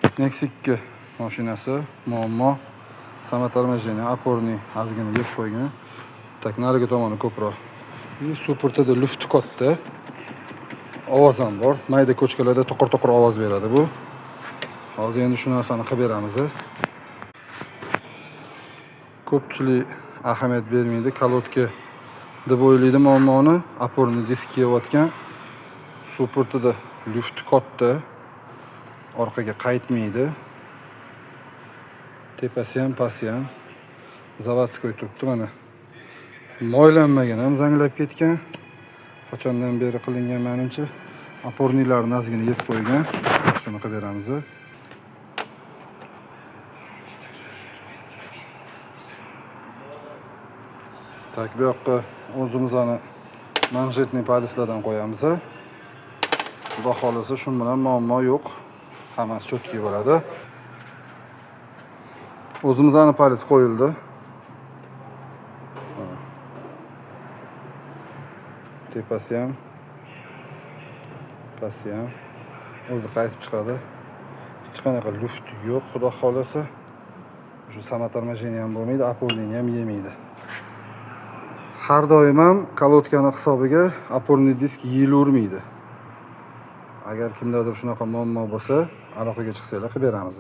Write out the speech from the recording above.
Meksika mashinasi muammo. Samotarmajeniya oporniy ozgina yeb qo'ygan. Tak nariga tomoni ko'proq. Supportida lufti katta. Ovoz ham bor. Mayda ko'chkalarda to'qir-to'qir ovoz beradi bu. Hozir endi shu narsani qilib beramiz. Ko'pchilik ahamiyat bermaydi. Kalotka deb o'ylaydi muammoni. Oporniy disk yeyotgan. Supportida lufti katta. Orqaga qaytmaydi. Tepasi ham, pasti ham zavodskoy turibdi mana. Moylanmagan ham zanglab ketgan. Qachondan beri qilingan menimcha. Oporniylarni ozgina yeb qo'ygan. Shuni qilib beramiz. Tak bu yoqqa o'zimizning manjetniy palislardan qo'yamiz. Xudo xolasa shu bilan muammo yo'q. Hammasi cho'tki bo'ladi. O'zimizning palis qo'yildi. Tepasi ham, pasti ham o'zi qaysib chiqadi. Hech qanaqa luft yo'q, xudo xolasa. Shu samotarmajeniya ham bo'lmaydi, oporniyni ham yemaydi. Har doim ham kalotkani hisobiga oporniy disk yeyilavermaydi. Agar kimdadir shunaqa muammo bo'lsa, aloqaga chiqsanglar qilib beramiz.